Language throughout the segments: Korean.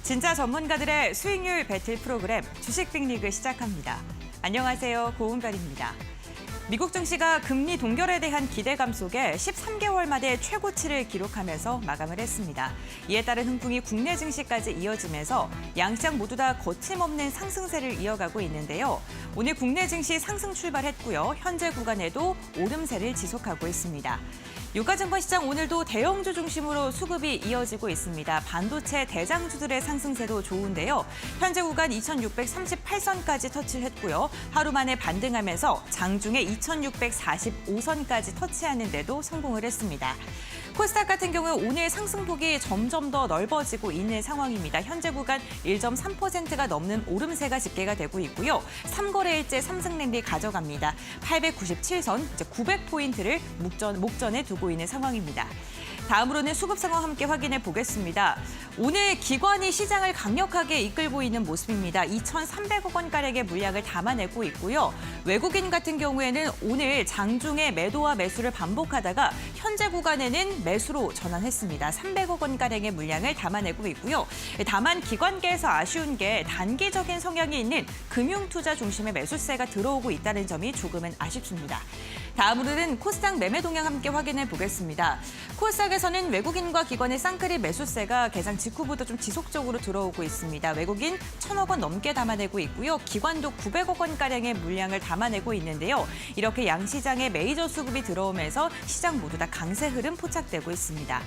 진짜 전문가들의 수익률 배틀 프로그램 주식 빅리그 시작합니다. 안녕하세요. 고은별입니다. 미국 증시가 금리 동결에 대한 기대감 속에 13개월 만에 최고치를 기록하면서 마감을 했습니다. 이에 따른 흥풍이 국내 증시까지 이어지면서 양시장 모두 다 거침없는 상승세를 이어가고 있는데요. 오늘 국내 증시 상승 출발했고요. 현재 구간에도 오름세를 지속하고 있습니다. 유가증권 시장 오늘도 대형주 중심으로 수급이 이어지고 있습니다. 반도체 대장주들의 상승세도 좋은데요. 현재 구간 2638선까지 터치를 했고요. 하루 만에 반등하면서 장중에 2645선까지 터치하는 데도 성공을 했습니다. 코스닥 같은 경우 오늘 상승폭이 점점 더 넓어지고 있는 상황입니다. 현재 구간 1.3%가 넘는 오름세가 집계가 되고 있고요. 3거래일째 3승 랠리 가져갑니다. 897선, 이제 900포인트를 목전에 두고 있는 상황입니다. 다음으로는 수급 상황 함께 확인해 보겠습니다. 오늘 기관이 시장을 강력하게 이끌고 있는 모습입니다. 2,300억 원가량의 물량을 담아내고 있고요. 외국인 같은 경우에는 오늘 장중에 매도와 매수를 반복하다가 현재 구간에는 매수로 전환했습니다. 300억 원가량의 물량을 담아내고 있고요. 다만 기관계에서 아쉬운 게 단기적인 성향이 있는 금융투자 중심의 매수세가 들어오고 있다는 점이 조금은 아쉽습니다. 다음으로는 코스닥 매매 동향 함께 확인해 보겠습니다. 코스닥에서는 외국인과 기관의 쌍끌이 매수세가 개장 직후부터 좀 지속적으로 들어오고 있습니다. 외국인 1,000억 원 넘게 담아내고 있고요. 기관도 900억 원가량의 물량을 담아내고 있는데요. 이렇게 양시장에 메이저 수급이 들어오면서 시장 모두 다 강세 흐름 포착되고 있습니다.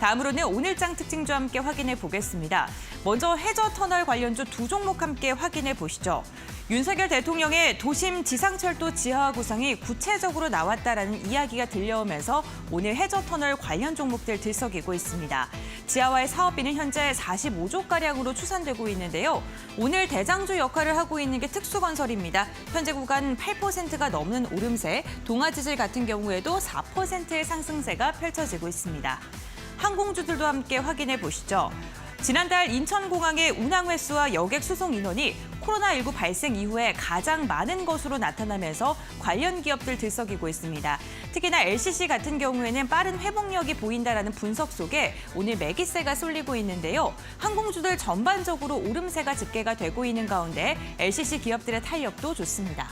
다음으로는 오늘장 특징주 함께 확인해 보겠습니다. 먼저 해저터널 관련주 두 종목 함께 확인해 보시죠. 윤석열 대통령의 도심 지상철도 지하화 구상이 구체적으로 나왔다라는 이야기가 들려오면서 오늘 해저터널 관련 종목들 들썩이고 있습니다. 지하화의 사업비는 현재 45조가량으로 추산되고 있는데요. 오늘 대장주 역할을 하고 있는 게 특수건설입니다. 현재 구간 8%가 넘는 오름세, 동아지질 같은 경우에도 4%의 상승세가 펼쳐지고 있습니다. 항공주들도 함께 확인해 보시죠. 지난달 인천공항의 운항 횟수와 여객 수송 인원이 코로나19 발생 이후에 가장 많은 것으로 나타나면서 관련 기업들 들썩이고 있습니다. 특히나 LCC 같은 경우에는 빠른 회복력이 보인다라는 분석 속에 오늘 매기세가 쏠리고 있는데요. 항공주들 전반적으로 오름세가 집계가 되고 있는 가운데 LCC 기업들의 탄력도 좋습니다.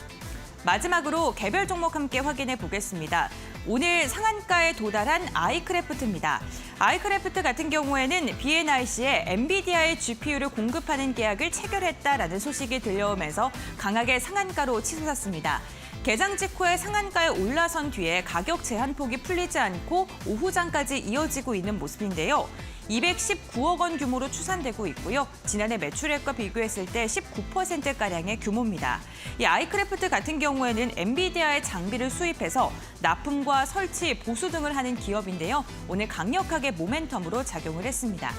마지막으로 개별 종목 함께 확인해 보겠습니다. 오늘 상한가에 도달한 아이크래프트입니다. 아이크래프트 같은 경우에는 BNIC에 엔비디아의 GPU를 공급하는 계약을 체결했다라는 소식이 들려오면서 강하게 상한가로 치솟았습니다. 개장 직후에 상한가에 올라선 뒤에 가격 제한폭이 풀리지 않고 오후장까지 이어지고 있는 모습인데요. 219억 원 규모로 추산되고 있고요. 지난해 매출액과 비교했을 때 19%가량의 규모입니다. 이 아이크래프트 같은 경우에는 엔비디아의 장비를 수입해서 납품과 설치, 보수 등을 하는 기업인데요. 오늘 강력하게 모멘텀으로 작용을 했습니다.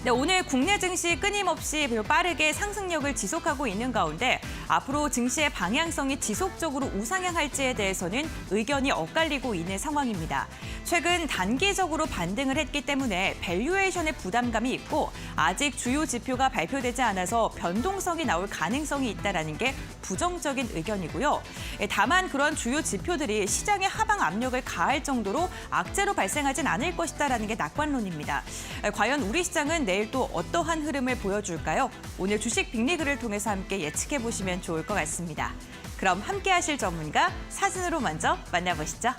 네, 오늘 국내 증시 끊임없이 빠르게 상승력을 지속하고 있는 가운데 앞으로 증시의 방향성이 지속적으로 우상향할지에 대해서는 의견이 엇갈리고 있는 상황입니다. 최근 단기적으로 반등을 했기 때문에 밸류에이션의 부담감이 있고 아직 주요 지표가 발표되지 않아서 변동성이 나올 가능성이 있다는 게 부정적인 의견이고요. 다만 그런 주요 지표들이 시장의 하방 압력을 가할 정도로 악재로 발생하진 않을 것이다라는 게 낙관론입니다. 과연 우리 시장은 내일 또 어떠한 흐름을 보여줄까요? 오늘 주식 빅리그를 통해서 함께 예측해 보시면 좋을 것 같습니다. 그럼 함께 하실 전문가 사진으로 먼저 만나보시죠.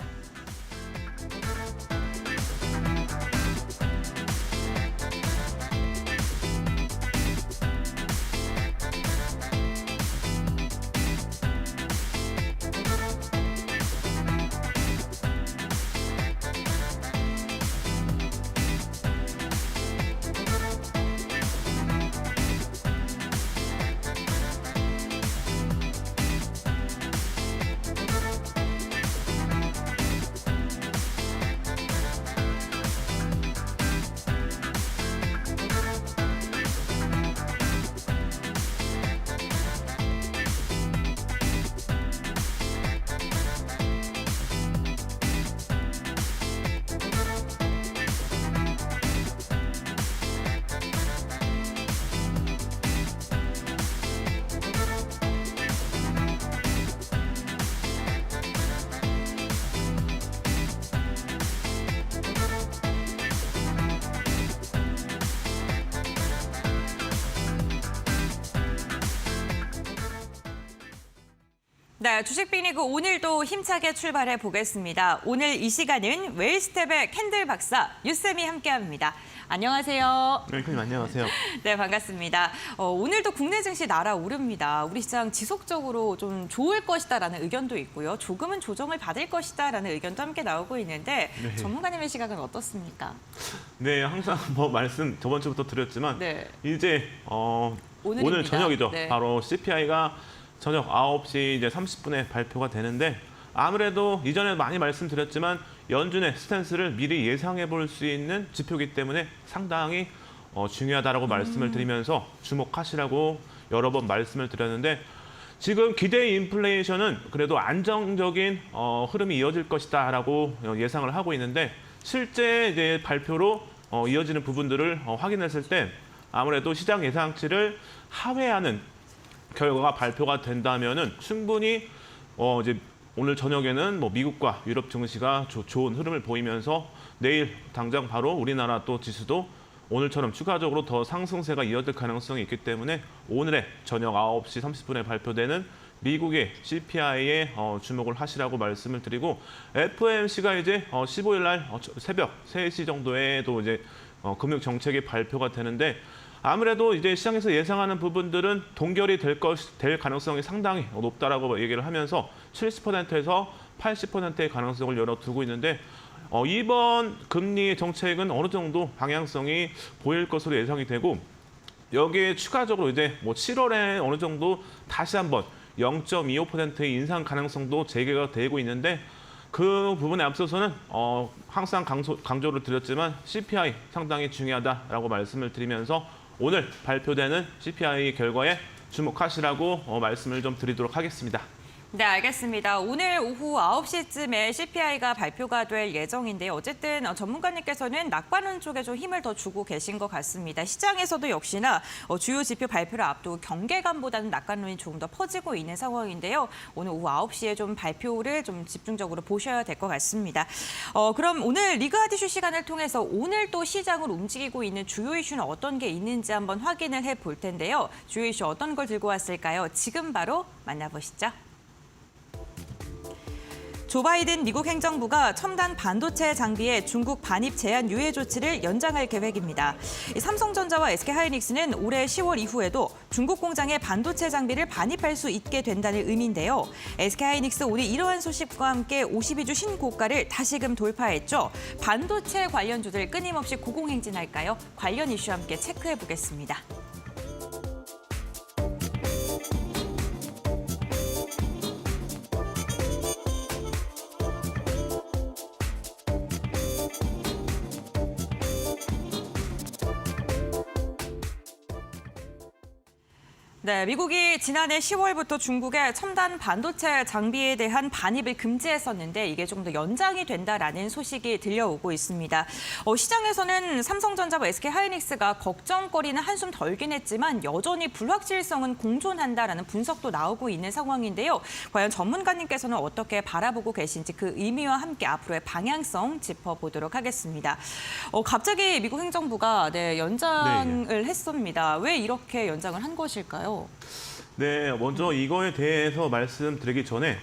네, 주식 빅리그 오늘도 힘차게 출발해 보겠습니다. 오늘 이 시간은 웰스텝의 캔들 박사 유쌤이 함께합니다. 안녕하세요. 네, 교수님 안녕하세요. 네, 반갑습니다. 오늘도 국내 증시 날아오릅니다. 우리 시장 지속적으로 좀 좋을 것이다라는 의견도 있고요. 조금은 조정을 받을 것이다라는 의견도 함께 나오고 있는데 네. 전문가님의 시각은 어떻습니까? 네, 항상 말씀 저번 주부터 드렸지만 네. 이제 오늘 오늘입니다. 저녁이죠. 네. 바로 CPI가 저녁 9시 이제 30분에 발표가 되는데 아무래도 이전에 많이 말씀드렸지만 연준의 스탠스를 미리 예상해 볼 수 있는 지표이기 때문에 상당히 중요하다라고 말씀을 드리면서 주목하시라고 여러 번 말씀을 드렸는데 지금 기대 인플레이션은 그래도 안정적인 흐름이 이어질 것이다라고 예상을 하고 있는데 실제 이제 발표로 이어지는 부분들을 확인했을 때 아무래도 시장 예상치를 하회하는 결과가 발표가 된다면은 충분히 이제 오늘 저녁에는 뭐 미국과 유럽 증시가 좋은 흐름을 보이면서 내일 당장 바로 우리나라 또 지수도 오늘처럼 추가적으로 더 상승세가 이어질 가능성이 있기 때문에 오늘의 저녁 9시 30분에 발표되는 미국의 CPI에 주목을 하시라고 말씀을 드리고 FOMC가 이제 15일 날 새벽 3시 정도에도 이제 금융 정책이 발표가 되는데 아무래도 이제 시장에서 예상하는 부분들은 동결이 될 가능성이 상당히 높다라고 얘기를 하면서 70%에서 80%의 가능성을 열어두고 있는데 이번 금리 정책은 어느 정도 방향성이 보일 것으로 예상이 되고 여기에 추가적으로 이제 뭐 7월에 어느 정도 다시 한번 0.25%의 인상 가능성도 제기가 되고 있는데 그 부분에 앞서서는 항상 강조를 드렸지만 CPI 상당히 중요하다라고 말씀을 드리면서 오늘 발표되는 CPI 결과에 주목하시라고 말씀을 좀 드리도록 하겠습니다. 네, 알겠습니다. 오늘 오후 9시쯤에 CPI가 발표가 될 예정인데요. 어쨌든 전문가님께서는 낙관론 쪽에 좀 힘을 더 주고 계신 것 같습니다. 시장에서도 역시나 주요 지표 발표를 앞두고 경계감보다는 낙관론이 조금 더 퍼지고 있는 상황인데요. 오늘 오후 9시에 좀 발표를 좀 집중적으로 보셔야 될 것 같습니다. 그럼 오늘 리그하디슈 시간을 통해서 오늘 또 시장을 움직이고 있는 주요 이슈는 어떤 게 있는지 한번 확인을 해볼 텐데요. 주요 이슈 어떤 걸 들고 왔을까요? 지금 바로 만나보시죠. 조 바이든 미국 행정부가 첨단 반도체 장비의 중국 반입 제한 유예 조치를 연장할 계획입니다. 삼성전자와 SK하이닉스는 올해 10월 이후에도 중국 공장에 반도체 장비를 반입할 수 있게 된다는 의미인데요. SK하이닉스 오늘 이러한 소식과 함께 52주 신고가를 다시금 돌파했죠. 반도체 관련주들 끊임없이 고공행진할까요? 관련 이슈 함께 체크해 보겠습니다. 네, 미국이 지난해 10월부터 중국의 첨단 반도체 장비에 대한 반입을 금지했었는데 이게 좀 더 연장이 된다라는 소식이 들려오고 있습니다. 시장에서는 삼성전자와 SK하이닉스가 걱정거리는 한숨 덜긴 했지만 여전히 불확실성은 공존한다라는 분석도 나오고 있는 상황인데요. 과연 전문가님께서는 어떻게 바라보고 계신지 그 의미와 함께 앞으로의 방향성 짚어보도록 하겠습니다. 갑자기 미국 행정부가 연장을 했습니다. 왜 이렇게 연장을 한 것일까요? 네, 먼저 이거에 대해서 말씀드리기 전에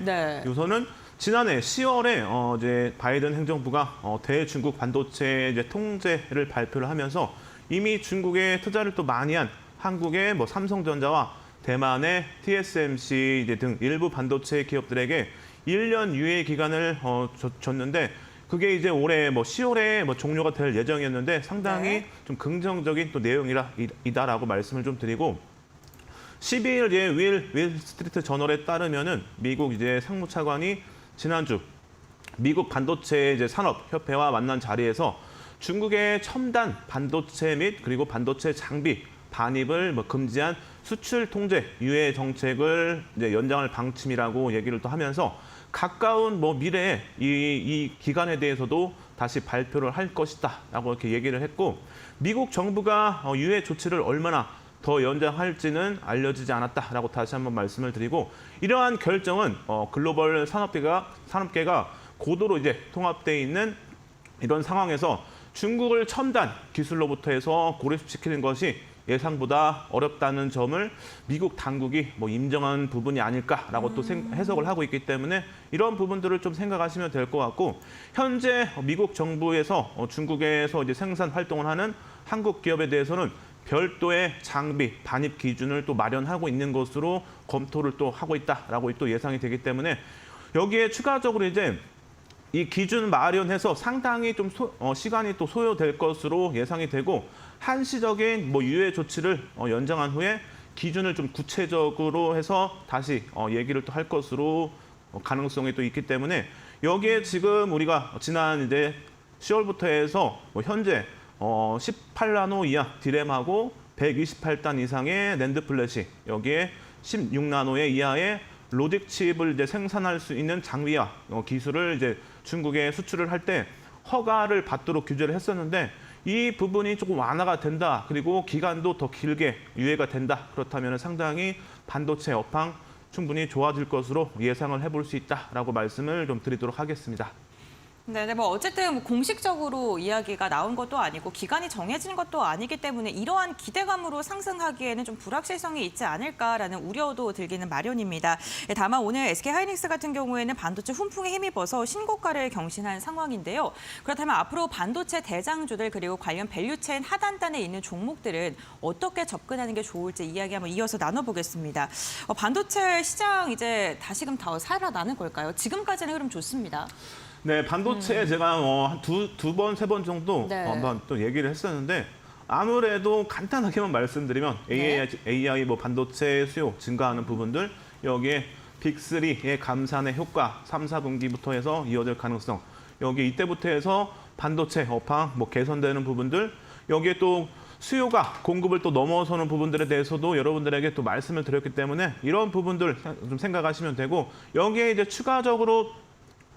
우선은 지난해 10월에 이제 바이든 행정부가 대중국 반도체 이제 통제를 발표를 하면서 이미 중국에 투자를 또 많이 한 한국의 뭐 삼성전자와 대만의 TSMC 이제 등 일부 반도체 기업들에게 1년 유예 기간을 줬는데 그게 이제 올해 뭐 10월에 뭐 종료가 될 예정이었는데 상당히 좀 긍정적인 또 내용이다라고 말씀을 좀 드리고 12일 이제 윌 스트리트 저널에 따르면은 미국 이제 상무차관이 지난주 미국 반도체 이제 산업협회와 만난 자리에서 중국의 첨단 반도체 및 그리고 반도체 장비 반입을 뭐 금지한 수출 통제 유예 정책을 이제 연장할 방침이라고 얘기를 또 하면서 가까운 뭐 미래에 이 기간에 대해서도 다시 발표를 할 것이다라고 이렇게 얘기를 했고 미국 정부가 유예 조치를 얼마나 더 연장할지는 알려지지 않았다라고 다시 한번 말씀을 드리고 이러한 결정은 글로벌 산업계가 고도로 이제 통합돼 있는 이런 상황에서 중국을 첨단 기술로부터 해서 고립시키는 것이 예상보다 어렵다는 점을 미국 당국이 뭐 인정한 부분이 아닐까라고 또 해석을 하고 있기 때문에 이런 부분들을 좀 생각하시면 될 것 같고 현재 미국 정부에서 중국에서 이제 생산 활동을 하는 한국 기업에 대해서는 별도의 장비 반입 기준을 또 마련하고 있는 것으로 검토를 또 하고 있다라고 또 예상이 되기 때문에 여기에 추가적으로 이제 이 기준 마련해서 상당히 좀 시간이 또 소요될 것으로 예상이 되고 한시적인 뭐 유예 조치를 연장한 후에 기준을 좀 구체적으로 해서 다시 얘기를 또 할 것으로 가능성이 또 있기 때문에 여기에 지금 우리가 지난 이제 10월부터 해서 뭐 현재 18나노 이하 디램하고 128단 이상의 낸드 플래시 여기에 16나노의 이하의 로직 칩을 이제 생산할 수 있는 장비와 기술을 이제 중국에 수출을 할 때 허가를 받도록 규제를 했었는데 이 부분이 조금 완화가 된다. 그리고 기간도 더 길게 유예가 된다. 그렇다면 상당히 반도체 업황 충분히 좋아질 것으로 예상을 해볼 수 있다라고 말씀을 좀 드리도록 하겠습니다. 네, 뭐 어쨌든 뭐 공식적으로 이야기가 나온 것도 아니고 기간이 정해진 것도 아니기 때문에 이러한 기대감으로 상승하기에는 좀 불확실성이 있지 않을까라는 우려도 들기는 마련입니다. 다만 오늘 SK하이닉스 같은 경우에는 반도체 훈풍에 힘입어서 신고가를 경신한 상황인데요. 그렇다면 앞으로 반도체 대장주들 그리고 관련 밸류체인 하단단에 있는 종목들은 어떻게 접근하는 게 좋을지 이야기 한번 이어서 나눠보겠습니다. 반도체 시장 이제 다시금 더 살아나는 걸까요? 지금까지는 흐름 좋습니다. 네, 반도체 제가 두 번, 세 번 정도 네. 한번 또 얘기를 했었는데 아무래도 간단하게만 말씀드리면 AI 뭐 반도체 수요 증가하는 부분들 여기에 빅3의 감산의 효과 3, 4분기부터 해서 이어질 가능성 여기 이때부터 해서 반도체 업황 뭐 개선되는 부분들 여기에 또 수요가 공급을 또 넘어서는 부분들에 대해서도 여러분들에게 또 말씀을 드렸기 때문에 이런 부분들 좀 생각하시면 되고 여기에 이제 추가적으로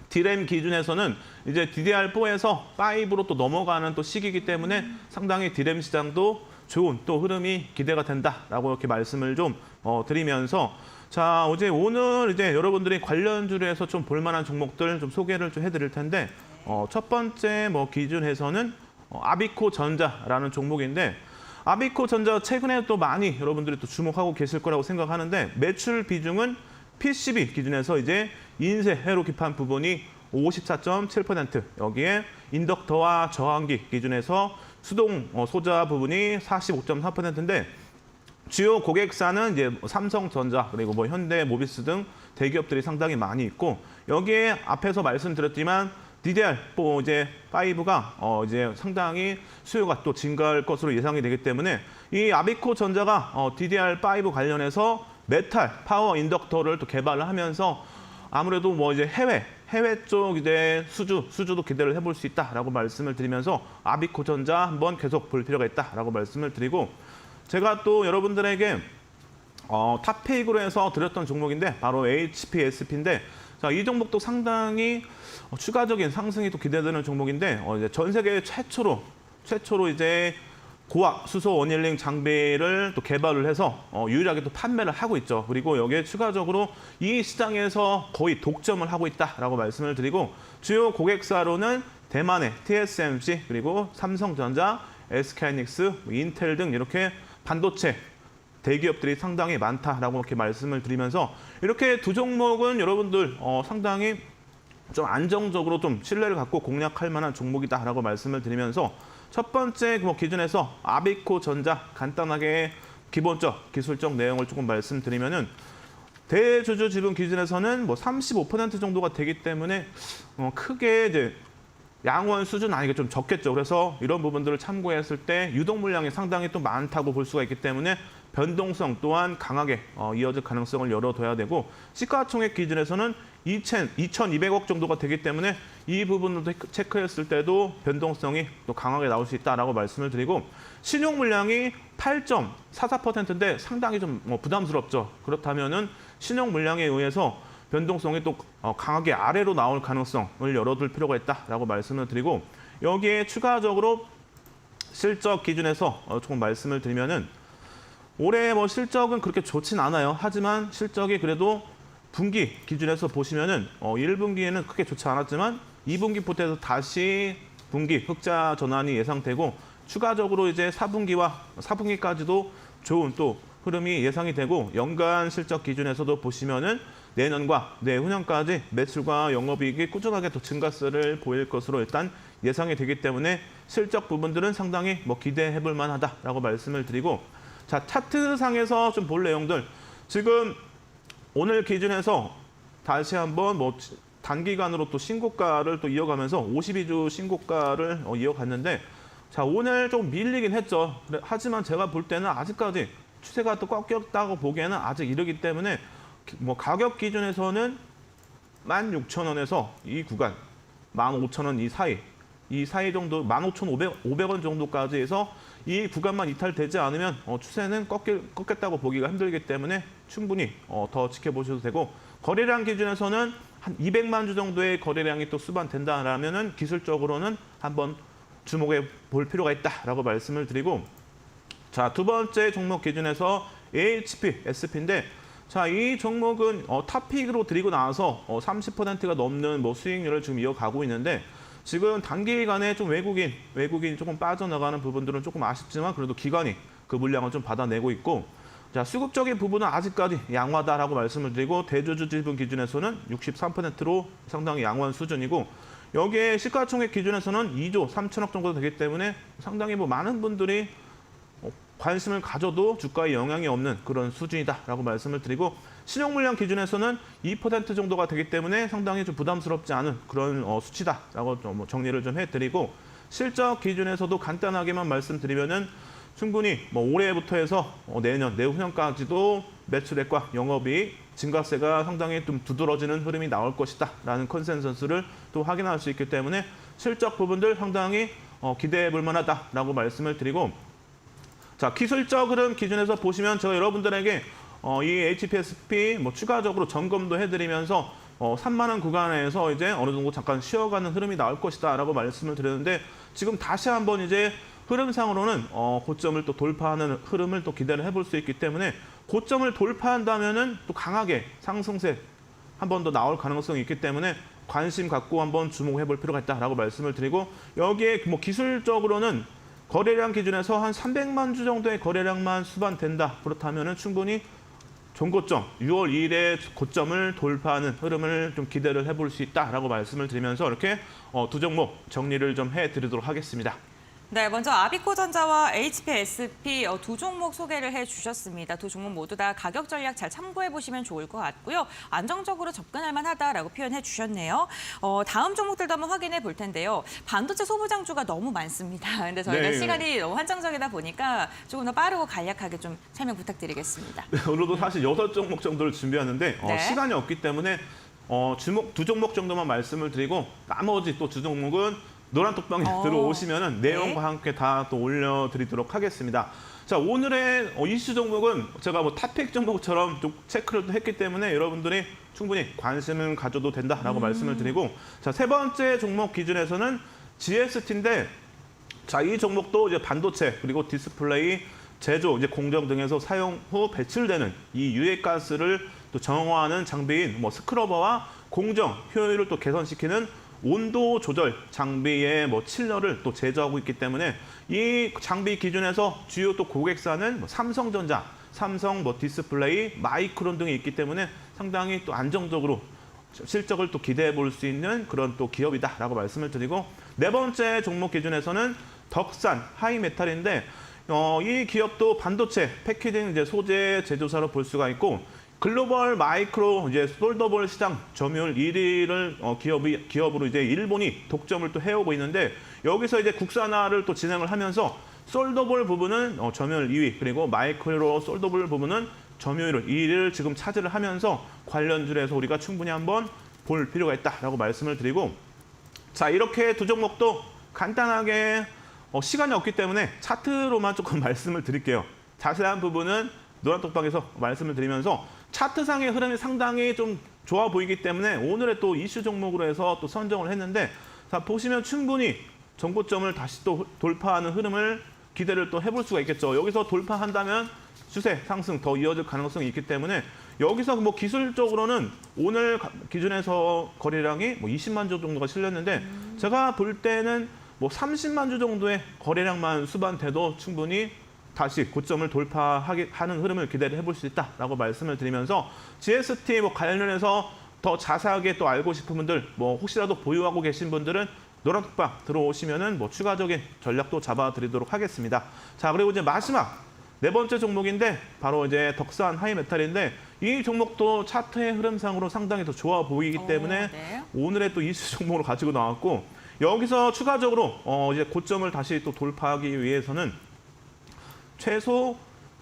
디램 기준에서는 이제 DDR4에서 5로 또 넘어가는 또 시기이기 때문에 상당히 디램 시장도 좋은 또 흐름이 기대가 된다라고 이렇게 말씀을 좀 드리면서 자 오늘 이제 여러분들이 관련주로 해서 좀 볼만한 종목들 좀 소개를 좀 해드릴 텐데 첫 번째 뭐 기준에서는 아비코 전자라는 종목인데 아비코 전자 최근에 또 많이 여러분들이 또 주목하고 계실 거라고 생각하는데 매출 비중은 PCB 기준에서 이제 인쇄 회로 기판 부분이 54.7%, 여기에 인덕터와 저항기 기준에서 수동 소자 부분이 45.4%인데 주요 고객사는 이제 삼성전자 그리고 뭐 현대, 모비스 등 대기업들이 상당히 많이 있고 여기에 앞에서 말씀드렸지만 DDR4 이제 5가 이제 상당히 수요가 또 증가할 것으로 예상이 되기 때문에 이 아비코 전자가 DDR5 관련해서 메탈 파워 인덕터를 또 개발을 하면서 아무래도 뭐 이제 해외 쪽 이제 수주도 기대를 해볼 수 있다라고 말씀을 드리면서 아비코 전자 한번 계속 볼 필요가 있다라고 말씀을 드리고 제가 또 여러분들에게 탑픽으로 해서 드렸던 종목인데 바로 HPSP인데 자, 이 종목도 상당히 추가적인 상승이 또 기대되는 종목인데 이제 전 세계 최초로 이제 고압 수소 원일링 장비를 또 개발을 해서 유일하게 또 판매를 하고 있죠. 그리고 여기에 추가적으로 이 시장에서 거의 독점을 하고 있다라고 말씀을 드리고 주요 고객사로는 대만의 TSMC 그리고 삼성전자, SK하이닉스, 인텔 등 이렇게 반도체 대기업들이 상당히 많다라고 이렇게 말씀을 드리면서 이렇게 두 종목은 여러분들 상당히 좀 안정적으로 좀 신뢰를 갖고 공략할 만한 종목이다라고 말씀을 드리면서 첫 번째 뭐 기준에서 아비코 전자 간단하게 기본적 기술적 내용을 조금 말씀드리면은 대주주 지분 기준에서는 뭐 35% 정도가 되기 때문에 크게 이제 양원 수준 아니게 좀 적겠죠. 그래서 이런 부분들을 참고했을 때 유동 물량이 상당히 또 많다고 볼 수가 있기 때문에 변동성 또한 강하게 이어질 가능성을 열어둬야 되고 시가총액 기준에서는 2,200억 정도가 되기 때문에 이 부분도 체크했을 때도 변동성이 또 강하게 나올 수 있다라고 말씀을 드리고 신용 물량이 8.44%인데 상당히 좀 부담스럽죠. 그렇다면은 신용 물량에 의해서 변동성이 또 강하게 아래로 나올 가능성을 열어둘 필요가 있다라고 말씀을 드리고 여기에 추가적으로 실적 기준에서 조금 말씀을 드리면은 올해 뭐 실적은 그렇게 좋진 않아요. 하지만 실적이 그래도 분기 기준에서 보시면은 1분기에는 크게 좋지 않았지만 2분기부터 해서 다시 분기 흑자 전환이 예상되고 추가적으로 이제 4분기까지도 좋은 또 흐름이 예상이 되고 연간 실적 기준에서도 보시면은 내년과 내후년까지 매출과 영업이익이 꾸준하게 또 증가세를 보일 것으로 일단 예상이 되기 때문에 실적 부분들은 상당히 뭐 기대해 볼 만하다라고 말씀을 드리고 자, 차트상에서 좀 볼 내용들 지금 오늘 기준에서 다시 한번 뭐 단기간으로 또 신고가를 또 이어가면서 52주 신고가를 이어갔는데 자, 오늘 좀 밀리긴 했죠. 하지만 제가 볼 때는 아직까지 추세가 또 꺾였다고 보기에는 아직 이르기 때문에 뭐 가격 기준에서는 16,000원에서 이 구간 15,000원 이 사이 정도 15,500원 정도까지 해서 이 구간만 이탈되지 않으면 추세는 꺾였다고 보기가 힘들기 때문에 충분히 더 지켜보셔도 되고 거래량 기준에서는 한 200만 주 정도의 거래량이 또 수반된다라면은 기술적으로는 한번 주목해 볼 필요가 있다라고 말씀을 드리고 자, 두 번째 종목 기준에서 AHP, SP인데 자, 이 종목은 탑픽으로 드리고 나서 30%가 넘는 뭐 수익률을 지금 이어가고 있는데 지금 단기간에 좀 외국인 조금 빠져나가는 부분들은 조금 아쉽지만 그래도 기관이 그 물량을 좀 받아내고 있고 자, 수급적인 부분은 아직까지 양호하다라고 말씀을 드리고 대주주 지분 기준에서는 63%로 상당히 양호한 수준이고 여기에 시가총액 기준에서는 2조 3천억 정도 되기 때문에 상당히 뭐 많은 분들이 관심을 가져도 주가에 영향이 없는 그런 수준이다라고 말씀을 드리고 신용 물량 기준에서는 2% 정도가 되기 때문에 상당히 좀 부담스럽지 않은 그런 수치다라고 좀 정리를 좀 해드리고 실적 기준에서도 간단하게만 말씀드리면은 충분히 뭐 올해부터 해서 내년, 내후년까지도 매출액과 영업이익, 증가세가 상당히 좀 두드러지는 흐름이 나올 것이다라는 컨센서스를 또 확인할 수 있기 때문에 실적 부분들 상당히 기대해 볼 만하다라고 말씀을 드리고 자, 기술적 흐름 기준에서 보시면 제가 여러분들에게 이 HPSP 뭐 추가적으로 점검도 해드리면서 3만 원 구간에서 이제 어느 정도 잠깐 쉬어가는 흐름이 나올 것이다라고 말씀을 드렸는데 지금 다시 한번 이제 흐름상으로는 고점을 또 돌파하는 흐름을 또 기대를 해볼 수 있기 때문에 고점을 돌파한다면은 또 강하게 상승세 한 번 더 나올 가능성이 있기 때문에 관심 갖고 한번 주목해 볼 필요가 있다라고 말씀을 드리고 여기에 뭐 기술적으로는 거래량 기준에서 한 300만 주 정도의 거래량만 수반된다. 그렇다면은 충분히 종고점 6월 2일에 고점을 돌파하는 흐름을 좀 기대를 해볼 수 있다라고 말씀을 드리면서 이렇게 두 종목 정리를 좀 해드리도록 하겠습니다. 네, 먼저 아비코전자와 HPSP 두 종목 소개를 해주셨습니다. 두 종목 모두 다 가격 전략 잘 참고해 보시면 좋을 것 같고요. 안정적으로 접근할 만하다라고 표현해 주셨네요. 다음 종목들도 한번 확인해 볼 텐데요. 반도체 소부장주가 너무 많습니다. 근데 저희가 네. 시간이 너무 한정적이다 보니까 조금 더 빠르고 간략하게 좀 설명 부탁드리겠습니다. 네, 오늘도 사실 6종목 정도를 준비하는데 네. 시간이 없기 때문에 두 종목 정도만 말씀을 드리고 나머지 또 두 종목은 노란톡방에 들어오시면은 내용과 함께 다 또 올려드리도록 하겠습니다. 자, 오늘의 이슈 종목은 제가 뭐 탑픽 종목처럼 좀 체크를 또 했기 때문에 여러분들이 충분히 관심을 가져도 된다라고 말씀을 드리고 자, 세 번째 종목 기준에서는 GST인데 자, 이 종목도 이제 반도체 그리고 디스플레이 제조, 이제 공정 등에서 사용 후 배출되는 이 유해가스를 또 정화하는 장비인 뭐 스크러버와 공정 효율을 또 개선시키는 온도 조절 장비의 뭐 칠러를 또 제조하고 있기 때문에 이 장비 기준에서 주요 또 고객사는 뭐 삼성전자, 삼성 뭐 디스플레이, 마이크론 등이 있기 때문에 상당히 또 안정적으로 실적을 또 기대해 볼 수 있는 그런 또 기업이다라고 말씀을 드리고 네 번째 종목 기준에서는 덕산 하이메탈인데 이 기업도 반도체 패키징 이제 소재 제조사로 볼 수가 있고 글로벌 마이크로 이제 솔더볼 시장 점유율 1위를 기업으로 이제 일본이 독점을 또 해오고 있는데 여기서 이제 국산화를 또 진행을 하면서 솔더볼 부분은 점유율 2위 그리고 마이크로 솔더볼 부분은 점유율 2위를 지금 차지를 하면서 관련주에서 우리가 충분히 한번 볼 필요가 있다라고 말씀을 드리고 자, 이렇게 두 종목도 간단하게 시간이 없기 때문에 차트로만 조금 말씀을 드릴게요. 자세한 부분은 노란톡방에서 말씀을 드리면서 차트상의 흐름이 상당히 좀 좋아 보이기 때문에 오늘의 또 이슈 종목으로 해서 또 선정을 했는데 자, 보시면 충분히 전고점을 다시 또 돌파하는 흐름을 기대를 또 해볼 수가 있겠죠. 여기서 돌파한다면 추세 상승 더 이어질 가능성이 있기 때문에 여기서 뭐 기술적으로는 오늘 기준에서 거래량이 뭐 20만 주 정도가 실렸는데 제가 볼 때는 뭐 30만 주 정도의 거래량만 수반돼도 충분히 다시 고점을 돌파하는 흐름을 기대를 해볼 수 있다라고 말씀을 드리면서 GST 뭐 관련해서 더 자세하게 또 알고 싶은 분들, 뭐 혹시라도 보유하고 계신 분들은 노란톡방 들어오시면은 뭐 추가적인 전략도 잡아드리도록 하겠습니다. 자, 그리고 이제 마지막 네 번째 종목인데 바로 이제 덕산 하이메탈인데 이 종목도 차트의 흐름상으로 상당히 더 좋아 보이기 때문에 네. 오늘의 또 이슈 종목으로 가지고 나왔고 여기서 추가적으로 이제 고점을 다시 또 돌파하기 위해서는 최소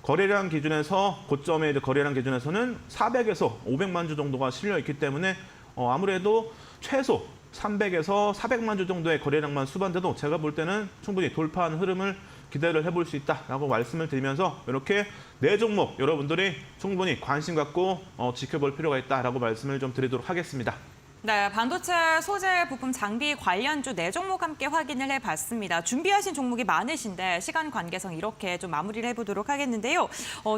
거래량 기준에서 고점의 이제 거래량 기준에서는 400에서 500만 주 정도가 실려 있기 때문에 아무래도 최소 300에서 400만 주 정도의 거래량만 수반돼도 제가 볼 때는 충분히 돌파하는 흐름을 기대를 해볼 수 있다라고 말씀을 드리면서 이렇게 네 종목 여러분들이 충분히 관심 갖고 지켜볼 필요가 있다라고 말씀을 좀 드리도록 하겠습니다. 네, 반도체, 소재, 부품, 장비 관련주 네 종목 함께 확인을 해봤습니다. 준비하신 종목이 많으신데 시간 관계상 이렇게 좀 마무리를 해보도록 하겠는데요.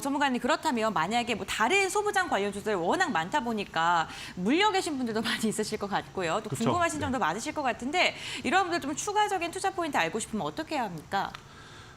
전문가님 그렇다면 만약에 뭐 다른 소부장 관련주들 워낙 많다 보니까 물려 계신 분들도 많이 있으실 것 같고요. 또 그쵸? 궁금하신 네. 점도 많으실 것 같은데 이런 분들 좀 추가적인 투자 포인트 알고 싶으면 어떻게 해야 합니까?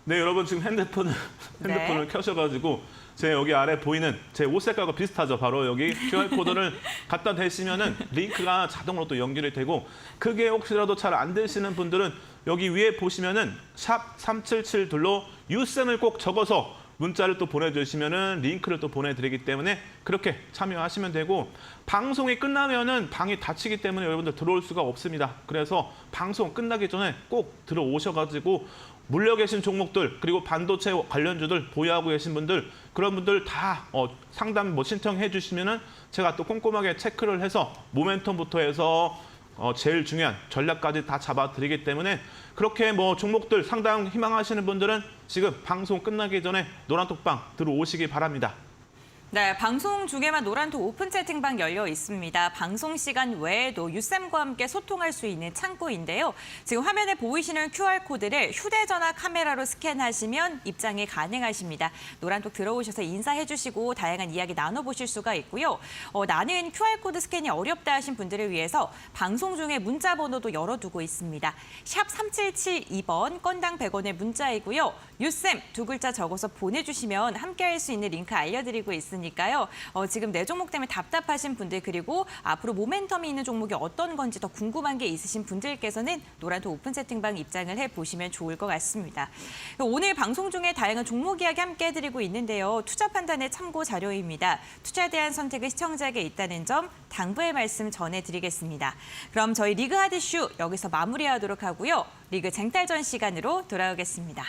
네, 여러분 지금 핸드폰을 켜셔가지고 제 여기 아래 보이는 제 옷 색깔과 비슷하죠. 바로 여기 QR코드를 갖다 대시면은 링크가 자동으로 또 연결이 되고 그게 혹시라도 잘 안 되시는 분들은 여기 위에 보시면은 샵 3772로 유쌤을 꼭 적어서 문자를 또 보내주시면은 링크를 또 보내드리기 때문에 그렇게 참여하시면 되고 방송이 끝나면은 방이 닫히기 때문에 여러분들 들어올 수가 없습니다. 그래서 방송 끝나기 전에 꼭 들어오셔가지고 물려 계신 종목들 그리고 반도체 관련주들 보유하고 계신 분들 그런 분들 다 상담 뭐 신청해 주시면은 제가 또 꼼꼼하게 체크를 해서 모멘텀부터 해서 제일 중요한 전략까지 다 잡아드리기 때문에 그렇게 뭐 종목들 상당 희망하시는 분들은 지금 방송 끝나기 전에 노란톡방 들어오시기 바랍니다. 네, 방송 중에만 노란톡 오픈 채팅방 열려 있습니다. 방송 시간 외에도 유쌤과 함께 소통할 수 있는 창구인데요. 지금 화면에 보이시는 QR코드를 휴대전화 카메라로 스캔하시면 입장이 가능하십니다. 노란톡 들어오셔서 인사해 주시고 다양한 이야기 나눠보실 수가 있고요. 나는 QR코드 스캔이 어렵다 하신 분들을 위해서 방송 중에 문자 번호도 열어두고 있습니다. 샵 3772번 건당 100원의 문자이고요. 유쌤 두 글자 적어서 보내주시면 함께할 수 있는 링크 알려드리고 있으니까요. 지금 네 종목 때문에 답답하신 분들 그리고 앞으로 모멘텀이 있는 종목이 어떤 건지 더 궁금한 게 있으신 분들께서는 노란톡 오픈 채팅방 입장을 해보시면 좋을 것 같습니다. 오늘 방송 중에 다양한 종목 이야기 함께 해드리고 있는데요. 투자 판단의 참고 자료입니다. 투자에 대한 선택은 시청자에게 있다는 점 당부의 말씀 전해드리겠습니다. 그럼 저희 리그 하드슈 여기서 마무리하도록 하고요. 리그 쟁탈전 시간으로 돌아오겠습니다.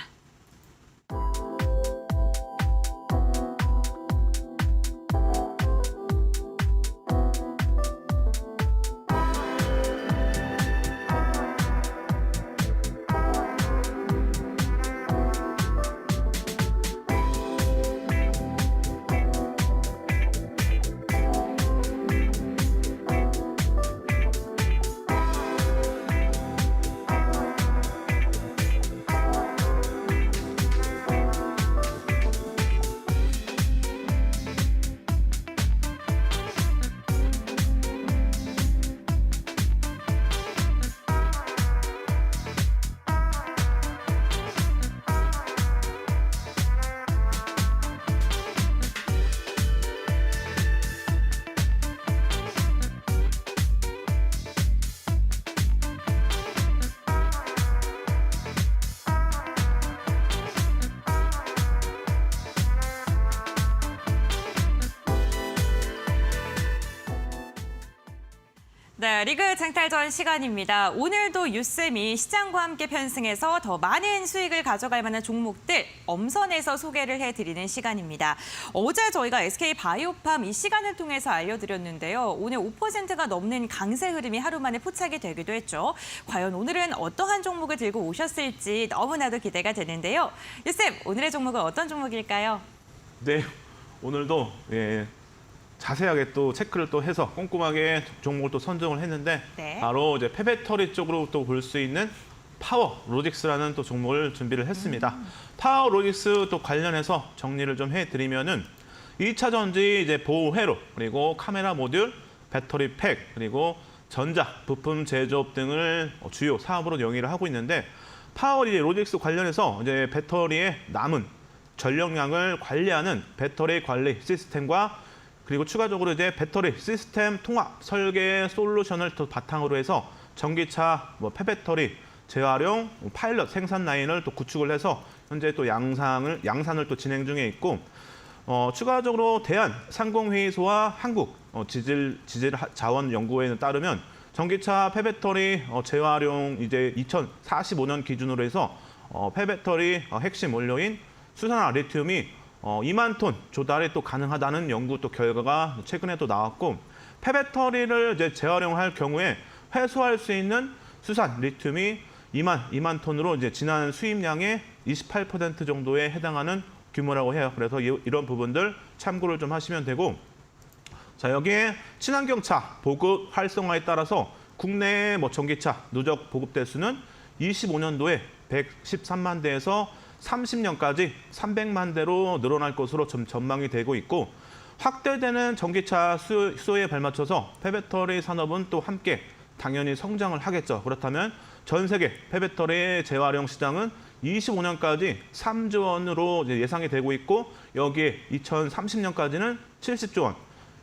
네, 리그 쟁탈전 시간입니다. 오늘도 유쌤이 시장과 함께 편승해서 더 많은 수익을 가져갈 만한 종목들 엄선해서 소개를 해드리는 시간입니다. 어제 저희가 SK바이오팜 이 시간을 통해서 알려드렸는데요. 오늘 5%가 넘는 강세 흐름이 하루 만에 포착이 되기도 했죠. 과연 오늘은 어떠한 종목을 들고 오셨을지 너무나도 기대가 되는데요. 유쌤, 오늘의 종목은 어떤 종목일까요? 네, 오늘도 자세하게 또 체크를 또 해서 꼼꼼하게 종목을 또 선정을 했는데 네. 바로 이제 폐배터리 쪽으로 또 볼 수 있는 파워 로직스라는 또 종목을 준비를 했습니다. 파워 로직스 또 관련해서 정리를 좀 해드리면은 2차 전지 이제 보호회로 그리고 카메라 모듈, 배터리 팩 그리고 전자 부품 제조업 등을 주요 사업으로 영위를 하고 있는데 파월 이제 로직스 관련해서 이제 배터리의 남은 전력량을 관리하는 배터리 관리 시스템과 그리고 추가적으로 이제 배터리 시스템 통합 설계 솔루션을 또 바탕으로 해서 전기차 폐배터리 재활용 파일럿 생산 라인을 또 구축을 해서 현재 또 양산을 또 진행 중에 있고 추가적으로 대한상공회의소와 한국 지질자원연구원에 따르면 전기차 폐배터리 재활용 이제 2045년 기준으로 해서 폐배터리 핵심 원료인 수산화 리튬이 2만 톤 조달이 또 가능하다는 연구 또 결과가 최근에 또 나왔고 폐배터리를 이제 재활용할 경우에 회수할 수 있는 수산 리튬이 2만 톤으로 이제 지난 수입량의 28% 정도에 해당하는 규모라고 해요. 그래서 이런 부분들 참고를 좀 하시면 되고 자 여기에 친환경차 보급 활성화에 따라서 국내 전기차 누적 보급 대수는 25년도에 113만 대에서 30년까지 300만 대로 늘어날 것으로 좀 전망이 되고 있고 확대되는 전기차 수요에 발맞춰서 폐배터리 산업은 또 함께 당연히 성장을 하겠죠. 그렇다면 전 세계 폐배터리 재활용 시장은 25년까지 3조 원으로 예상이 되고 있고 여기에 2030년까지는 70조 원,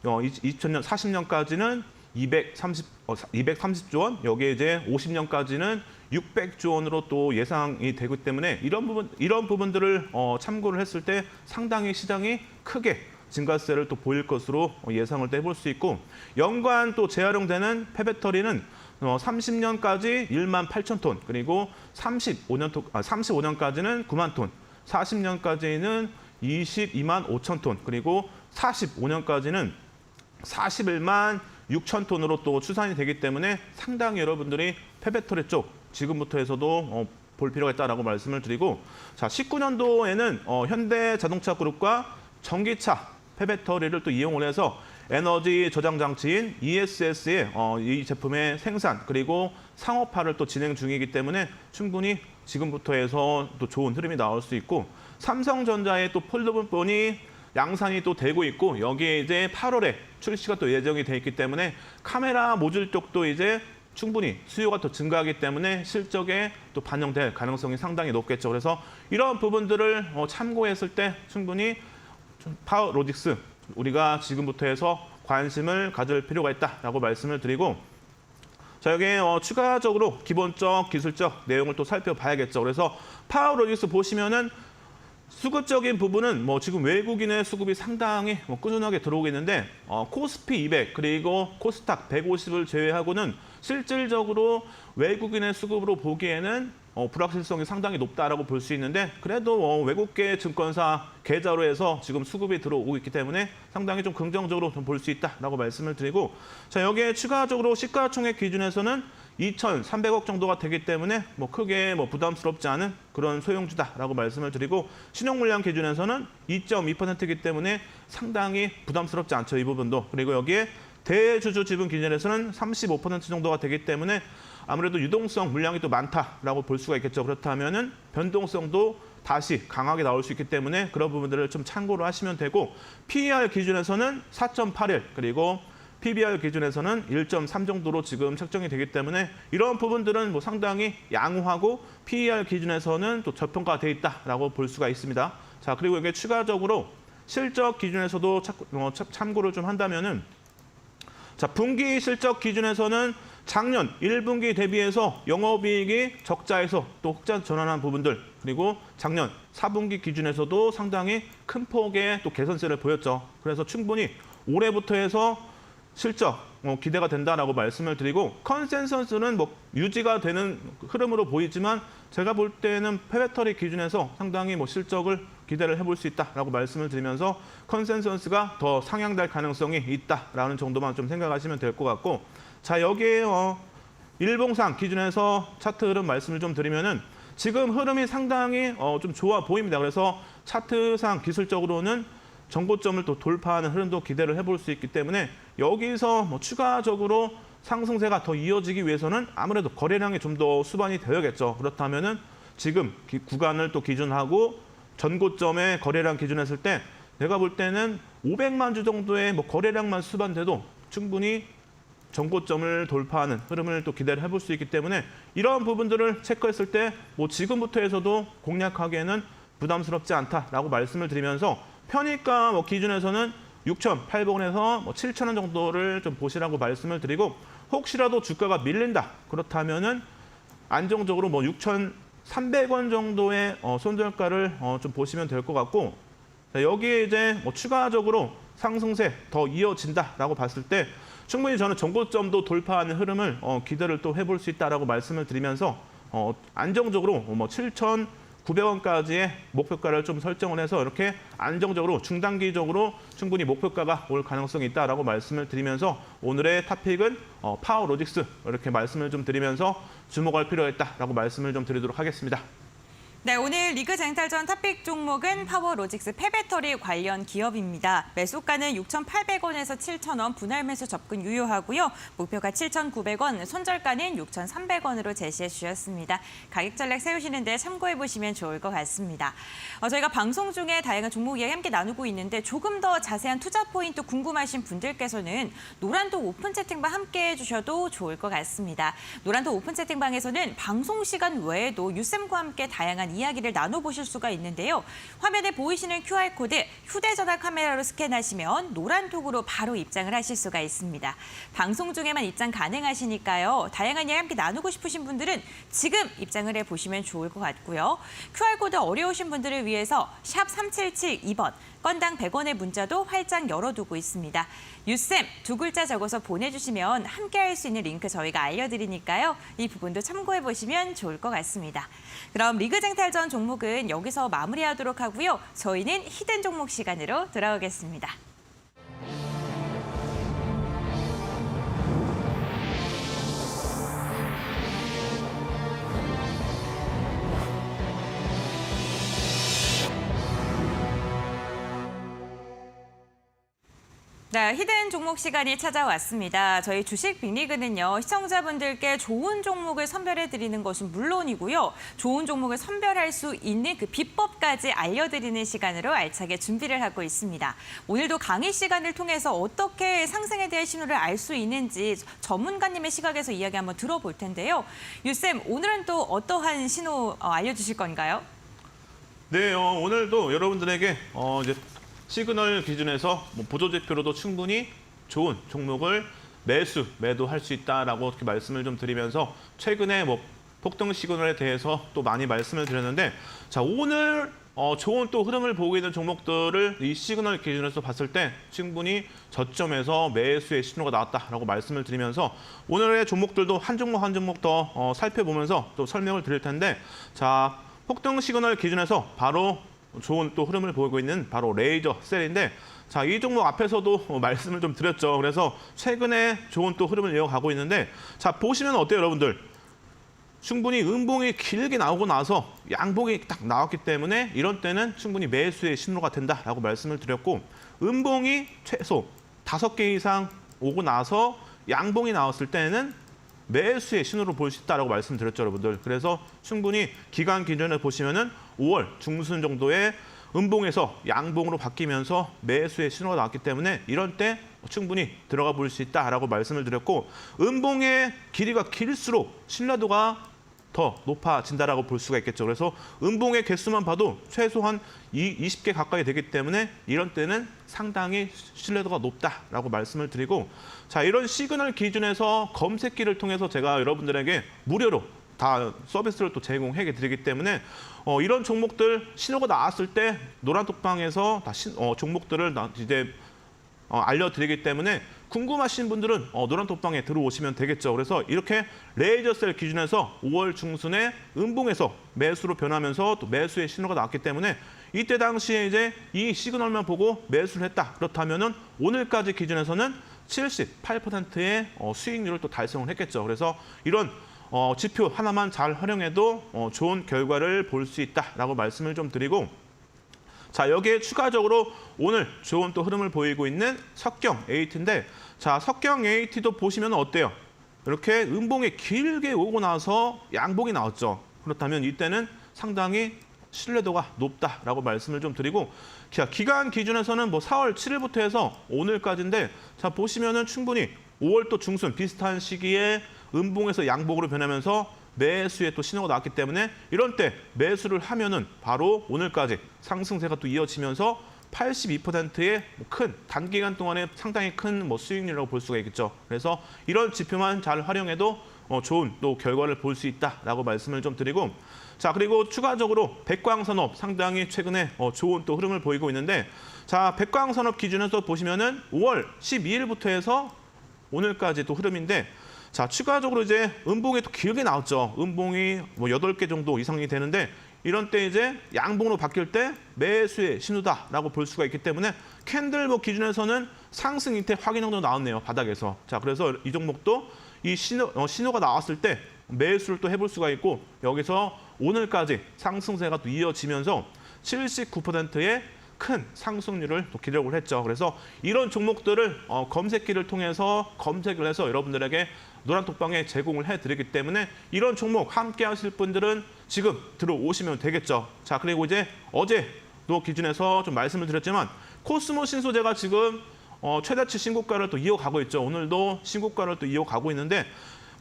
2040년까지는 230조 원, 여기에 이제 50년까지는 600조 원으로 또 예상이 되기 때문에 이런 부분들을 참고를 했을 때 상당히 시장이 크게 증가세를 또 보일 것으로 예상을 또 해볼 수 있고 연간 또 재활용되는 폐배터리는 30년까지 1만 8천 톤 그리고 35년까지는 9만 톤, 40년까지는 22만 5천 톤 그리고 45년까지는 41만 6천 톤으로 또 추산이 되기 때문에 상당히 여러분들이 폐배터리 쪽 지금부터 해서도 볼 필요가 있다라고 말씀을 드리고 자 19년도에는 현대자동차 그룹과 전기차 폐배터리를 또 이용을 해서 에너지 저장 장치인 ESS의 이 제품의 생산 그리고 상업화를 또 진행 중이기 때문에 충분히 지금부터 해서 또 좋은 흐름이 나올 수 있고 삼성전자의 또 폴더본이 양산이 또 되고 있고 여기에 이제 8월에 출시가 또 예정이 돼 있기 때문에 카메라 모듈 쪽도 이제 충분히 수요가 더 증가하기 때문에 실적에 또 반영될 가능성이 상당히 높겠죠. 그래서 이런 부분들을 참고했을 때 충분히 파워 로직스 우리가 지금부터 해서 관심을 가질 필요가 있다라고 말씀을 드리고 자 여기에 추가적으로 기본적 기술적 내용을 또 살펴봐야겠죠. 그래서 파워 로직스 보시면은 수급적인 부분은 지금 외국인의 수급이 상당히 꾸준하게 들어오고 있는데 코스피 200 그리고 코스닥 150을 제외하고는 실질적으로 외국인의 수급으로 보기에는 불확실성이 상당히 높다라고 볼 수 있는데 그래도 외국계 증권사 계좌로 해서 지금 수급이 들어오고 있기 때문에 상당히 좀 긍정적으로 좀 볼 수 있다라고 말씀을 드리고 자 여기에 추가적으로 시가총액 기준에서는 2,300억 정도가 되기 때문에 크게 부담스럽지 않은 그런 소형주다라고 말씀을 드리고 신용물량 기준에서는 2.2%이기 때문에 상당히 부담스럽지 않죠. 이 부분도. 그리고 여기에 대주주 지분 기준에서는 35% 정도가 되기 때문에 아무래도 유동성 물량이 또 많다라고 볼 수가 있겠죠. 그렇다면은 변동성도 다시 강하게 나올 수 있기 때문에 그런 부분들을 좀 참고로 하시면 되고 PER 기준에서는 4.81 그리고 PBR 기준에서는 1.3 정도로 지금 책정이 되기 때문에 이런 부분들은 상당히 양호하고 PER 기준에서는 또 저평가돼 있다라고 볼 수가 있습니다. 자 그리고 이게 추가적으로 실적 기준에서도 참고를 좀 한다면은 자 분기 실적 기준에서는 작년 1분기 대비해서 영업이익이 적자에서 또 흑자 전환한 부분들 그리고 작년 4분기 기준에서도 상당히 큰 폭의 또 개선세를 보였죠. 그래서 충분히 올해부터 해서 실적 기대가 된다라고 말씀을 드리고 컨센서스는 유지가 되는 흐름으로 보이지만 제가 볼 때는 폐배터리 기준에서 상당히 실적을 기대를 해볼 수 있다라고 말씀을 드리면서 컨센서스가 더 상향될 가능성이 있다라는 정도만 좀 생각하시면 될 것 같고 자 여기에 일봉상 기준에서 차트 흐름 말씀을 좀 드리면은 지금 흐름이 상당히 좀 좋아 보입니다. 그래서 차트상 기술적으로는 정고점을 또 돌파하는 흐름도 기대를 해볼 수 있기 때문에 여기서 추가적으로 상승세가 더 이어지기 위해서는 아무래도 거래량이 좀 더 수반이 되어야겠죠. 그렇다면은 지금 구간을 또 기준하고 전고점의 거래량 기준했을 때 내가 볼 때는 500만 주 정도의 거래량만 수반돼도 충분히 정고점을 돌파하는 흐름을 또 기대를 해볼 수 있기 때문에 이러한 부분들을 체크했을 때 뭐 지금부터 해서도 공략하기에는 부담스럽지 않다라고 말씀을 드리면서 편입가 뭐 기준에서는 6,800원에서 뭐 7,000원 정도를 좀 보시라고 말씀을 드리고 혹시라도 주가가 밀린다 그렇다면은 안정적으로 뭐 6,300원 정도의 손절가를 좀 보시면 될 것 같고 자, 여기에 이제 뭐 추가적으로 상승세 더 이어진다라고 봤을 때 충분히 저는 정고점도 돌파하는 흐름을 기대를 또 해볼 수 있다라고 말씀을 드리면서 안정적으로 뭐 7,900원까지의 목표가를 좀 설정을 해서 이렇게 안정적으로 중단기적으로 충분히 목표가가 올 가능성이 있다라고 말씀을 드리면서 오늘의 토픽은 파워로직스 이렇게 말씀을 좀 드리면서 주목할 필요가 있다라고 말씀을 좀 드리도록 하겠습니다. 네, 오늘 리그 쟁탈전 토픽 종목은 파워로직스 폐배터리 관련 기업입니다. 매수가는 6,800원에서 7,000원, 분할 매수 접근 유효하고요. 목표가 7,900원, 손절가는 6,300원으로 제시해 주셨습니다. 가격 전략 세우시는데 참고해 보시면 좋을 것 같습니다. 저희가 방송 중에 다양한 종목 이야기 함께 나누고 있는데 조금 더 자세한 투자 포인트 궁금하신 분들께서는 노란톡 오픈 채팅방 함께 해주셔도 좋을 것 같습니다. 노란톡 오픈 채팅방에서는 방송 시간 외에도 유쌤과 함께 다양한 이야기를 나눠보실 수가 있는데요. 화면에 보이시는 QR코드 휴대전화 카메라로 스캔하시면 노란톡으로 바로 입장을 하실 수가 있습니다. 방송 중에만 입장 가능하시니까요. 다양한 이야기 함께 나누고 싶으신 분들은 지금 입장을 해보시면 좋을 것 같고요. QR코드 어려우신 분들을 위해서 샵 3772번 건당 100원의 문자도 활짝 열어두고 있습니다. 유쌤 두 글자 적어서 보내주시면 함께할 수 있는 링크 저희가 알려드리니까요. 이 부분도 참고해보시면 좋을 것 같습니다. 그럼 리그 쟁탈전 종목은 여기서 마무리하도록 하고요. 저희는 히든 종목 시간으로 돌아오겠습니다. 네, 히든 종목 시간이 찾아왔습니다. 저희 주식 빅리그는요, 시청자분들께 좋은 종목을 선별해드리는 것은 물론이고요. 좋은 종목을 선별할 수 있는 그 비법까지 알려드리는 시간으로 알차게 준비를 하고 있습니다. 오늘도 강의 시간을 통해서 어떻게 상승에 대한 신호를 알 수 있는지 전문가님의 시각에서 이야기 한번 들어볼 텐데요. 유쌤, 오늘은 또 어떠한 신호 알려주실 건가요? 네, 오늘도 여러분들에게 이제 시그널 기준에서 뭐 보조지표로도 충분히 좋은 종목을 매도할 수 있다라고 이렇게 말씀을 좀 드리면서 최근에 뭐 폭등 시그널에 대해서 또 많이 말씀을 드렸는데 자 오늘 좋은 또 흐름을 보고 있는 종목들을 이 시그널 기준에서 봤을 때 충분히 저점에서 매수의 신호가 나왔다라고 말씀을 드리면서 오늘의 종목들도 한 종목 한 종목 더 살펴보면서 또 설명을 드릴 텐데 자 폭등 시그널 기준에서 바로 좋은 또 흐름을 보이고 있는 바로 레이저 셀인데 자, 이 종목 앞에서도 말씀을 좀 드렸죠. 그래서 최근에 좋은 또 흐름을 이어가고 있는데 자, 보시면 어때요, 여러분들? 충분히 음봉이 길게 나오고 나서 양봉이 딱 나왔기 때문에 이런 때는 충분히 매수의 신호가 된다라고 말씀을 드렸고 음봉이 최소 5개 이상 오고 나서 양봉이 나왔을 때는 매수의 신호로 볼 수 있다라고 말씀드렸죠, 여러분들. 그래서 충분히 기간 기준을 보시면은 5월 중순 정도의 음봉에서 양봉으로 바뀌면서 매수의 신호가 나왔기 때문에 이런 때 충분히 들어가 볼 수 있다라고 말씀을 드렸고 음봉의 길이가 길수록 신뢰도가 더 높아진다라고 볼 수가 있겠죠. 그래서 음봉의 개수만 봐도 최소한 20개 가까이 되기 때문에 이런 때는 상당히 신뢰도가 높다라고 말씀을 드리고 자 이런 시그널 기준에서 검색기를 통해서 제가 여러분들에게 무료로 다 서비스를 또 제공해 드리기 때문에 이런 종목들 신호가 나왔을 때 노란톡방에서 다 종목들을 이제 알려드리기 때문에 궁금하신 분들은 노란톡방에 들어오시면 되겠죠. 그래서 이렇게 레이저셀 기준에서 5월 중순에 음봉에서 매수로 변하면서 또 매수의 신호가 나왔기 때문에 이때 당시에 이제 이 시그널만 보고 매수를 했다. 그렇다면은 오늘까지 기준에서는 78%의 수익률을 또 달성을 했겠죠. 그래서 이런 지표 하나만 잘 활용해도 좋은 결과를 볼 수 있다라고 말씀을 좀 드리고 자 여기에 추가적으로 오늘 좋은 또 흐름을 보이고 있는 석경 AT인데 자 석경 AT도 보시면 어때요? 이렇게 음봉이 길게 오고 나서 양봉이 나왔죠. 그렇다면 이때는 상당히 신뢰도가 높다라고 말씀을 좀 드리고 자 기간 기준에서는 뭐 4월 7일부터 해서 오늘까지인데 자 보시면은 충분히 5월 또 중순 비슷한 시기에 음봉에서 양봉으로 변하면서 매수에 또 신호가 나왔기 때문에 이런 때 매수를 하면은 바로 오늘까지 상승세가 또 이어지면서 82%의 큰 단기간 동안에 상당히 큰 수익률이라고 볼 수가 있겠죠. 그래서 이런 지표만 잘 활용해도 좋은 또 결과를 볼 수 있다라고 말씀을 좀 드리고, 자 그리고 추가적으로 백광산업 상당히 최근에 좋은 또 흐름을 보이고 있는데, 자 백광산업 기준에서 보시면은 5월 12일부터 해서 오늘까지 또 흐름인데, 자 추가적으로 이제 음봉이 또 길게 나왔죠. 음봉이 8개 정도 이상이 되는데 이런 때 이제 양봉으로 바뀔 때 매수의 신호다라고 볼 수가 있기 때문에 캔들목 기준에서는 상승 형태 확인 정도 나왔네요, 바닥에서. 자 그래서 이 종목도 이 신호가 나왔을 때 매수를 또 해볼 수가 있고, 여기서 오늘까지 상승세가 또 이어지면서 79%의 큰 상승률을 또 기록을 했죠. 그래서 이런 종목들을 검색기를 통해서 검색을 해서 여러분들에게 노란톡방에 제공을 해드리기 때문에 이런 종목 함께 하실 분들은 지금 들어오시면 되겠죠. 자 그리고 이제 어제도 기준에서 좀 말씀을 드렸지만 코스모 신소재가 지금 최다치 신고가를 또 이어가고 있죠. 오늘도 신고가를 또 이어가고 있는데,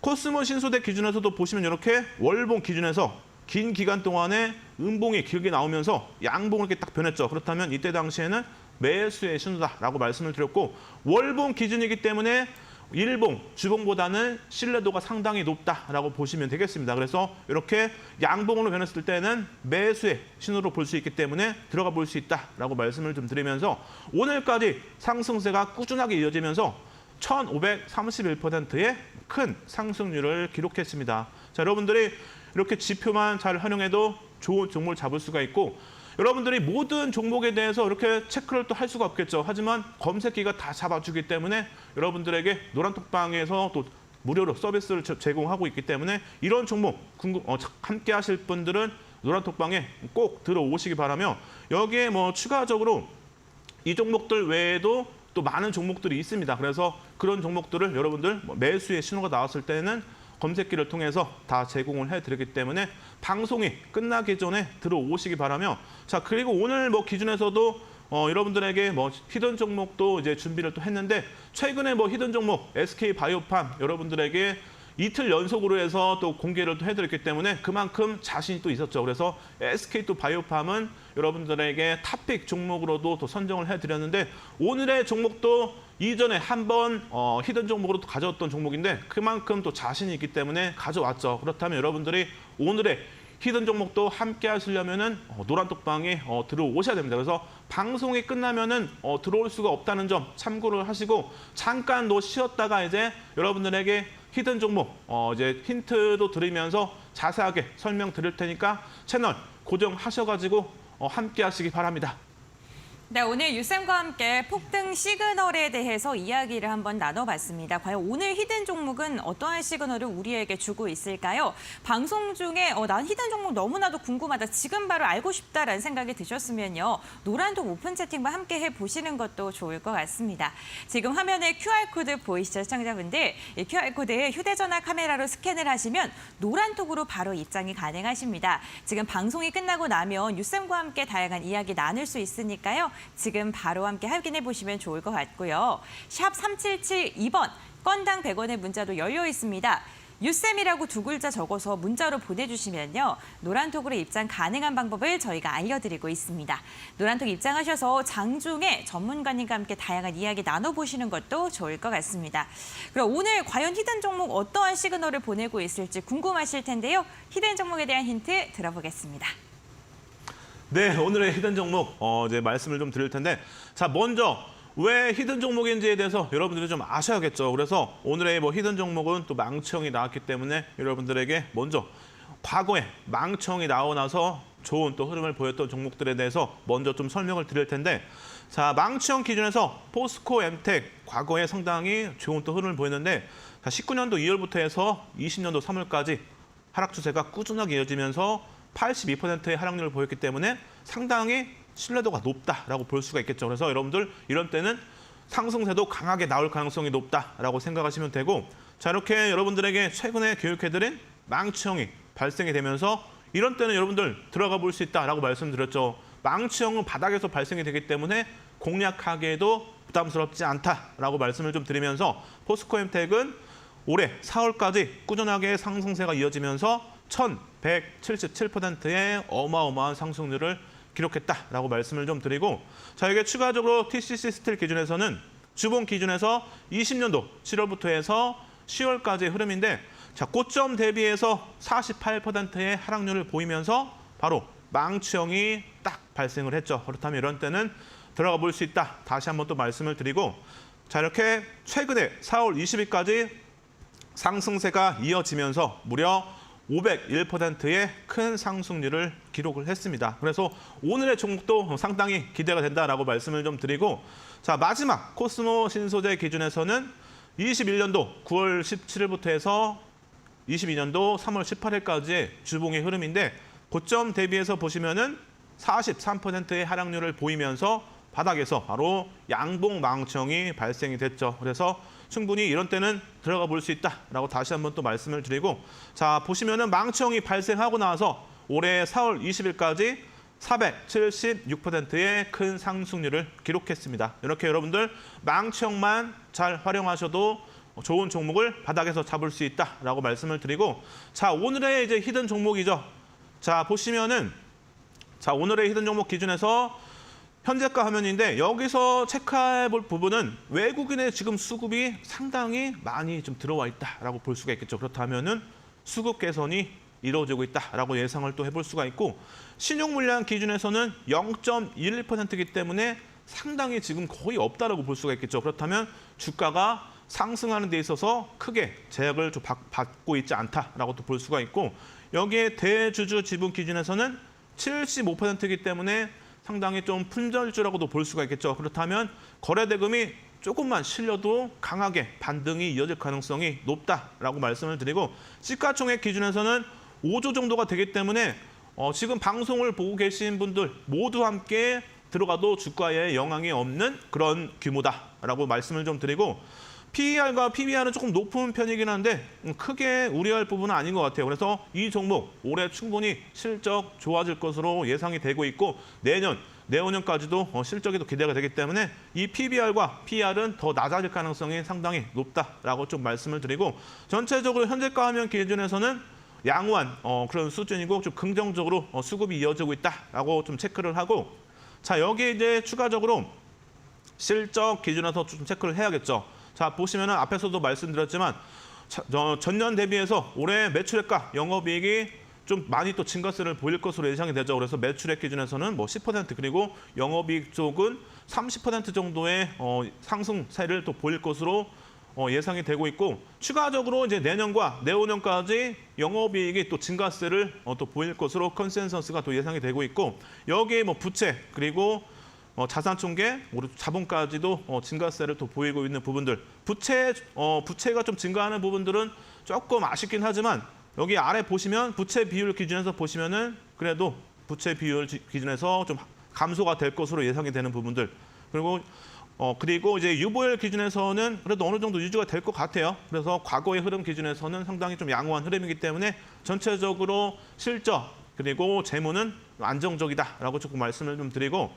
코스모 신소재 기준에서도 보시면 이렇게 월봉 기준에서 긴 기간 동안에 음봉이 길게 나오면서 양봉으로 이렇게 딱 변했죠. 그렇다면 이때 당시에는 매수의 신호다라고 말씀을 드렸고, 월봉 기준이기 때문에 일봉, 주봉보다는 신뢰도가 상당히 높다라고 보시면 되겠습니다. 그래서 이렇게 양봉으로 변했을 때는 매수의 신호로 볼 수 있기 때문에 들어가 볼 수 있다라고 말씀을 좀 드리면서, 오늘까지 상승세가 꾸준하게 이어지면서 1,531%의 큰 상승률을 기록했습니다. 자, 여러분들이 이렇게 지표만 잘 활용해도 좋은 종목을 잡을 수가 있고, 여러분들이 모든 종목에 대해서 이렇게 체크를 또 할 수가 없겠죠. 하지만 검색기가 다 잡아주기 때문에 여러분들에게 노란톡방에서 또 무료로 서비스를 제공하고 있기 때문에 이런 종목 함께 하실 분들은 노란톡방에 꼭 들어오시기 바라며, 여기에 추가적으로 이 종목들 외에도 또 많은 종목들이 있습니다. 그래서 그런 종목들을 여러분들 매수의 신호가 나왔을 때는 검색기를 통해서 다 제공을 해드리기 때문에 방송이 끝나기 전에 들어오시기 바라며, 자 그리고 오늘 기준에서도 여러분들에게 히든 종목도 이제 준비를 또 했는데, 최근에 히든 종목 SK 바이오팜 여러분들에게 이틀 연속으로 해서 또 공개를 또 해드렸기 때문에 그만큼 자신이 또 있었죠. 그래서 SK 또 바이오팜은 여러분들에게 탑픽 종목으로도 또 선정을 해드렸는데, 오늘의 종목도 이전에 한번 히든 종목으로 또 가져왔던 종목인데 그만큼 또 자신이 있기 때문에 가져왔죠. 그렇다면 여러분들이 오늘의 히든 종목도 함께 하시려면은 노란톡방에 들어오셔야 됩니다. 그래서 방송이 끝나면은 들어올 수가 없다는 점 참고를 하시고, 잠깐 쉬었다가 이제 여러분들에게 히든 종목 이제 힌트도 드리면서 자세하게 설명드릴 테니까 채널 고정하셔가지고 함께 하시기 바랍니다. 네, 오늘 유쌤과 함께 폭등 시그널에 대해서 이야기를 한번 나눠봤습니다. 과연 오늘 히든 종목은 어떠한 시그널을 우리에게 주고 있을까요? 방송 중에 난 히든 종목 너무나도 궁금하다, 지금 바로 알고 싶다라는 생각이 드셨으면요, 노란톡 오픈 채팅과 함께 해보시는 것도 좋을 것 같습니다. 지금 화면에 QR코드 보이시죠, 시청자분들? 이 QR코드에 휴대전화 카메라로 스캔을 하시면 노란톡으로 바로 입장이 가능하십니다. 지금 방송이 끝나고 나면 유쌤과 함께 다양한 이야기 나눌 수 있으니까요. 지금 바로 함께 확인해 보시면 좋을 것 같고요. 샵 3772번, 건당 100원의 문자도 열려 있습니다. 유쌤이라고 2글자 적어서 문자로 보내주시면요, 노란톡으로 입장 가능한 방법을 저희가 알려드리고 있습니다. 노란톡 입장하셔서 장중에 전문가님과 함께 다양한 이야기 나눠보시는 것도 좋을 것 같습니다. 그럼 오늘 과연 히든 종목 어떠한 시그널을 보내고 있을지 궁금하실 텐데요. 히든 종목에 대한 힌트 들어보겠습니다. 네, 오늘의 히든 종목 이제 말씀을 좀 드릴 텐데, 자 먼저 왜 히든 종목인지에 대해서 여러분들이 좀 아셔야겠죠. 그래서 오늘의 히든 종목은 또 망치형이 나왔기 때문에 여러분들에게 먼저 과거에 망치형이 나오고 나서 좋은 또 흐름을 보였던 종목들에 대해서 먼저 좀 설명을 드릴 텐데, 자 망치형 기준에서 포스코 엠텍 과거에 상당히 좋은 또 흐름을 보였는데, 자 19년도 2월부터 해서 20년도 3월까지 하락 추세가 꾸준하게 이어지면서 82%의 하락률을 보였기 때문에 상당히 신뢰도가 높다라고 볼 수가 있겠죠. 그래서 여러분들 이런 때는 상승세도 강하게 나올 가능성이 높다라고 생각하시면 되고, 자 이렇게 여러분들에게 최근에 교육해드린 망치형이 발생이 되면서 이런 때는 여러분들 들어가 볼 수 있다라고 말씀드렸죠. 망치형은 바닥에서 발생이 되기 때문에 공략하기에도 부담스럽지 않다라고 말씀을 좀 드리면서 포스코엠텍은 올해 4월까지 꾸준하게 상승세가 이어지면서 1,177%의 어마어마한 상승률을 기록했다라고 말씀을 좀 드리고, 자, 이게 추가적으로 TCC 스틸 기준에서는 주봉 기준에서 20년도 7월부터 해서 10월까지의 흐름인데, 자, 고점 대비해서 48%의 하락률을 보이면서 바로 망치형이 딱 발생을 했죠. 그렇다면 이런 때는 들어가 볼 수 있다. 다시 한번 또 말씀을 드리고, 자, 이렇게 최근에 4월 20일까지 상승세가 이어지면서 무려 501%의 큰 상승률을 기록을 했습니다. 그래서 오늘의 종목도 상당히 기대가 된다라고 말씀을 좀 드리고, 자, 마지막 코스모 신소재 기준에서는 21년도 9월 17일부터 해서 22년도 3월 18일까지의 주봉의 흐름인데, 고점 대비해서 보시면은 43%의 하락률을 보이면서 바닥에서 바로 양봉 망치형이 발생이 됐죠. 그래서 충분히 이런 때는 들어가 볼 수 있다라고 다시 한번 또 말씀을 드리고, 자, 보시면은 망치형이 발생하고 나서 올해 4월 20일까지 476%의 큰 상승률을 기록했습니다. 이렇게 여러분들 망치형만 잘 활용하셔도 좋은 종목을 바닥에서 잡을 수 있다라고 말씀을 드리고, 자, 오늘의 이제 히든 종목이죠. 자, 보시면은, 자, 오늘의 히든 종목 기준에서 현재가 화면인데, 여기서 체크해 볼 부분은 외국인의 지금 수급이 상당히 많이 좀 들어와 있다라고 볼 수가 있겠죠. 그렇다면은 수급 개선이 이루어지고 있다라고 예상을 또 해볼 수가 있고, 신용 물량 기준에서는 0.11%이기 때문에 상당히 지금 거의 없다라고 볼 수가 있겠죠. 그렇다면 주가가 상승하는 데 있어서 크게 제약을 좀 받고 있지 않다라고 또 볼 수가 있고, 여기에 대주주 지분 기준에서는 75%이기 때문에 상당히 좀 품절주라고도 볼 수가 있겠죠. 그렇다면 거래대금이 조금만 실려도 강하게 반등이 이어질 가능성이 높다라고 말씀을 드리고, 시가총액 기준에서는 5조 정도가 되기 때문에 지금 방송을 보고 계신 분들 모두 함께 들어가도 주가에 영향이 없는 그런 규모다라고 말씀을 좀 드리고, PER과 PBR은 조금 높은 편이긴 한데 크게 우려할 부분은 아닌 것 같아요. 그래서 이 종목 올해 충분히 실적 좋아질 것으로 예상이 되고 있고, 내후년까지도 실적이 더 기대가 되기 때문에 이 PBR과 PER은 더 낮아질 가능성이 상당히 높다라고 좀 말씀을 드리고, 전체적으로 현재가 화면 기준에서는 양호한 그런 수준이고 좀 긍정적으로 수급이 이어지고 있다라고 좀 체크를 하고, 자, 여기에 이제 추가적으로 실적 기준에서 좀 체크를 해야겠죠. 자, 보시면은 앞에서도 말씀드렸지만 전년 대비해서 올해 매출액과 영업이익이 좀 많이 또 증가세를 보일 것으로 예상이 되죠. 그래서 매출액 기준에서는 뭐 10% 그리고 영업이익 쪽은 30% 정도의 상승세를 또 보일 것으로 예상이 되고 있고, 추가적으로 이제 내년과 내후년까지 영업이익이 또 증가세를 또 보일 것으로 컨센서스가 또 예상이 되고 있고, 여기에 뭐 부채 그리고 자산총계, 자본까지도 증가세를 또 보이고 있는 부분들, 부채가 좀 증가하는 부분들은 조금 아쉽긴 하지만, 여기 아래 보시면 부채 비율 기준에서 보시면은 그래도 부채 비율 기준에서 좀 감소가 될 것으로 예상이 되는 부분들, 그리고 이제 유보율 기준에서는 그래도 어느 정도 유지가 될 것 같아요. 그래서 과거의 흐름 기준에서는 상당히 좀 양호한 흐름이기 때문에 전체적으로 실적 그리고 재무는 안정적이다라고 조금 말씀을 좀 드리고,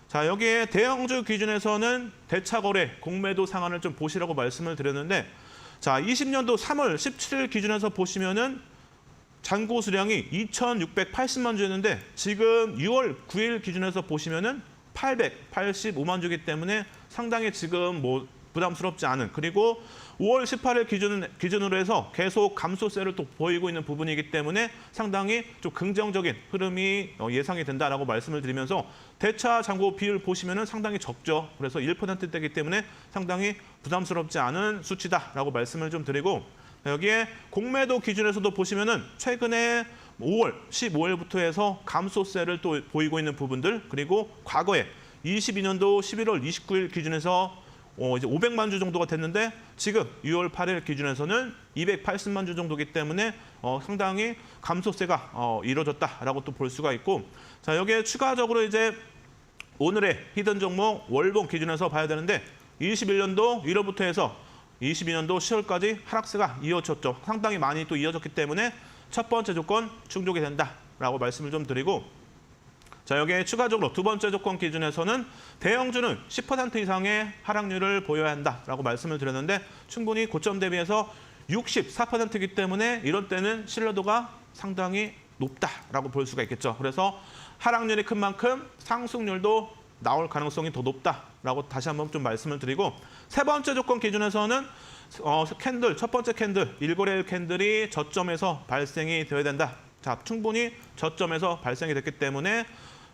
자, 여기에 대형주 기준에서는 대차거래 공매도 상한을 좀 보시라고 말씀을 드렸는데, 자, 20년도 3월 17일 기준에서 보시면은 잔고 수량이 2,680만 주였는데, 지금 6월 9일 기준에서 보시면은 885만 주이기 때문에 상당히 지금 뭐 부담스럽지 않은, 그리고 5월 18일 기준으로 해서 계속 감소세를 또 보이고 있는 부분이기 때문에 상당히 좀 긍정적인 흐름이 예상이 된다라고 말씀을 드리면서, 대차 잔고 비율 보시면은 상당히 적죠. 그래서 1%대이기 때문에 상당히 부담스럽지 않은 수치다라고 말씀을 좀 드리고, 여기에 공매도 기준에서도 보시면은 최근에 5월 15일부터 해서 감소세를 또 보이고 있는 부분들, 그리고 과거에 22년도 11월 29일 기준에서 이제 500만 주 정도가 됐는데, 지금 6월 8일 기준에서는 280만 주 정도이기 때문에 상당히 감소세가 이루어졌다라고 또 볼 수가 있고, 자, 여기에 추가적으로 이제 오늘의 히든 종목 월봉 기준에서 봐야 되는데, 21년도 1월부터 해서 22년도 10월까지 하락세가 이어졌죠. 상당히 많이 또 이어졌기 때문에 첫 번째 조건 충족이 된다라고 말씀을 좀 드리고, 자, 여기에 추가적으로 두 번째 조건 기준에서는 대형주는 10% 이상의 하락률을 보여야 한다라고 말씀을 드렸는데 충분히 고점 대비해서 64%이기 때문에 이런 때는 신뢰도가 상당히 높다라고 볼 수가 있겠죠. 그래서 하락률이 큰 만큼 상승률도 나올 가능성이 더 높다라고 다시 한번 좀 말씀을 드리고 세 번째 조건 기준에서는 캔들, 첫 번째 캔들, 일거래일 캔들이 저점에서 발생이 되어야 된다. 자, 충분히 저점에서 발생이 됐기 때문에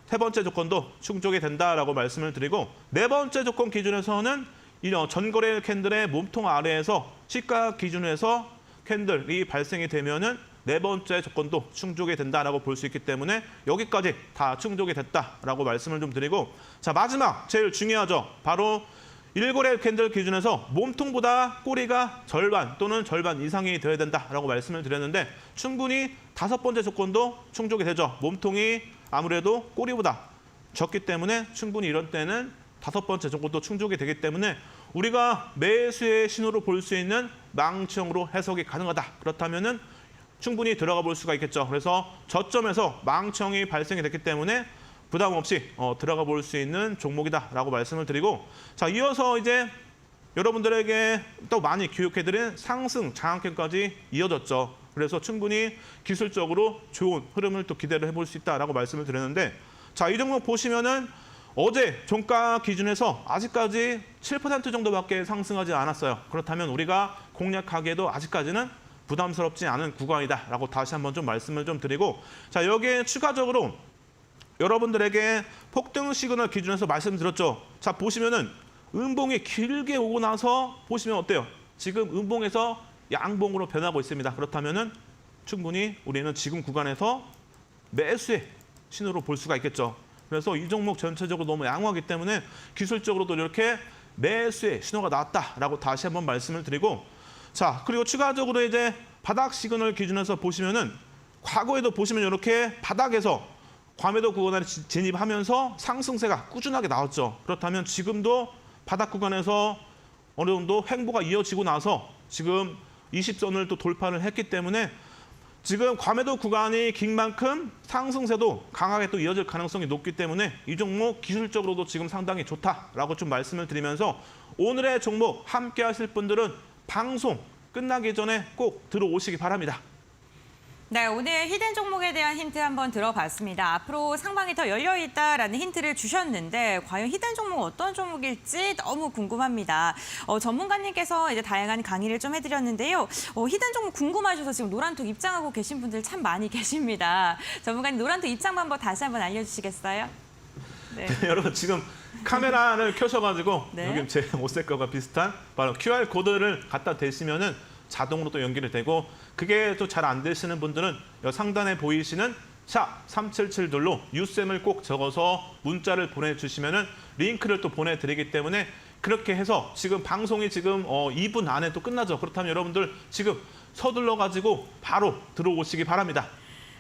세 번째 조건도 충족이 된다라고 말씀을 드리고 네 번째 조건 기준에서는 이 전거래일 캔들의 몸통 아래에서 시가 기준에서 캔들이 발생이 되면은 네 번째 조건도 충족이 된다라고 볼 수 있기 때문에 여기까지 다 충족이 됐다라고 말씀을 좀 드리고 자, 마지막 제일 중요하죠. 바로 일거래일 캔들 기준에서 몸통보다 꼬리가 절반 또는 절반 이상이 되어야 된다라고 말씀을 드렸는데 충분히 다섯 번째 조건도 충족이 되죠. 몸통이 아무래도 꼬리보다 적기 때문에 충분히 이런 때는 다섯 번째 조건도 충족이 되기 때문에 우리가 매수의 신호로 볼 수 있는 망치형으로 해석이 가능하다. 그렇다면은 충분히 들어가 볼 수가 있겠죠. 그래서 저점에서 망치형이 발생이 됐기 때문에 부담 없이 들어가 볼 수 있는 종목이다라고 말씀을 드리고 자, 이어서 이제 여러분들에게 또 많이 교육해드린 상승 장악형까지 이어졌죠. 그래서 충분히 기술적으로 좋은 흐름을 또 기대를 해볼 수 있다라고 말씀을 드렸는데 자, 이 종목 보시면은 어제 종가 기준에서 아직까지 7% 정도밖에 상승하지 않았어요. 그렇다면 우리가 공략하기에도 아직까지는 부담스럽지 않은 구간이다라고 다시 한번 좀 말씀을 좀 드리고 자, 여기에 추가적으로 여러분들에게 폭등 시그널 기준에서 말씀드렸죠. 자, 보시면은 음봉이 길게 오고 나서 보시면 어때요? 지금 음봉에서 양봉으로 변하고 있습니다. 그렇다면은 충분히 우리는 지금 구간에서 매수의 신호로 볼 수가 있겠죠. 그래서 이 종목 전체적으로 너무 양호하기 때문에 기술적으로도 이렇게 매수의 신호가 나왔다라고 다시 한번 말씀을 드리고 자, 그리고 추가적으로 이제 바닥 시그널 기준에서 보시면은 과거에도 보시면 이렇게 바닥에서 과매도 구간에 진입하면서 상승세가 꾸준하게 나왔죠. 그렇다면 지금도 바닥 구간에서 어느 정도 횡보가 이어지고 나서 지금 20선을 또 돌파를 했기 때문에 지금 과매도 구간이 긴 만큼 상승세도 강하게 또 이어질 가능성이 높기 때문에 이 종목 기술적으로도 지금 상당히 좋다라고 좀 말씀을 드리면서 오늘의 종목 함께 하실 분들은 방송 끝나기 전에 꼭 들어오시기 바랍니다. 네, 오늘 히든 종목에 대한 힌트 한번 들어봤습니다. 앞으로 상방이 더 열려있다라는 힌트를 주셨는데 과연 히든 종목 어떤 종목일지 너무 궁금합니다. 전문가님께서 이제 다양한 강의를 좀 해드렸는데요. 히든 종목 궁금하셔서 지금 노란톡 입장하고 계신 분들 참 많이 계십니다. 전문가님 노란톡 입장 방법 다시 한번 알려주시겠어요? 네. 여러분 지금 카메라를 켜셔가지고 네. 여기 제 옷색과 비슷한 바로 QR 코드를 갖다 대시면은 자동으로 또 연결이 되고 그게 또 잘 안 되시는 분들은 여 상단에 보이시는 샵 377돌로 유쌤을 꼭 적어서 문자를 보내주시면은 링크를 또 보내드리기 때문에 그렇게 해서 지금 방송이 지금 2분 안에 또 끝나죠. 그렇다면 여러분들 지금 서둘러가지고 바로 들어오시기 바랍니다.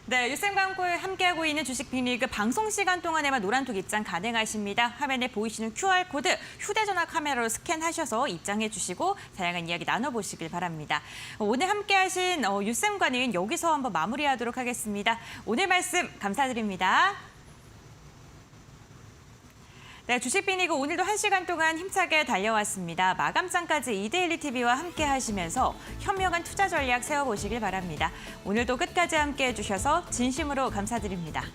네, 유쌤과 함께하고 있는 주식 빅리그 방송 시간 동안에만 노란톡 입장 가능하십니다. 화면에 보이시는 QR코드 휴대전화 카메라로 스캔하셔서 입장해 주시고 다양한 이야기 나눠보시길 바랍니다. 오늘 함께하신 유쌤과는 여기서 한번 마무리하도록 하겠습니다. 오늘 말씀 감사드립니다. 네, 주식 빅리그 오늘도 1시간 동안 힘차게 달려왔습니다. 마감장까지 이데일리 TV와 함께 하시면서 현명한 투자 전략 세워보시길 바랍니다. 오늘도 끝까지 함께 해주셔서 진심으로 감사드립니다.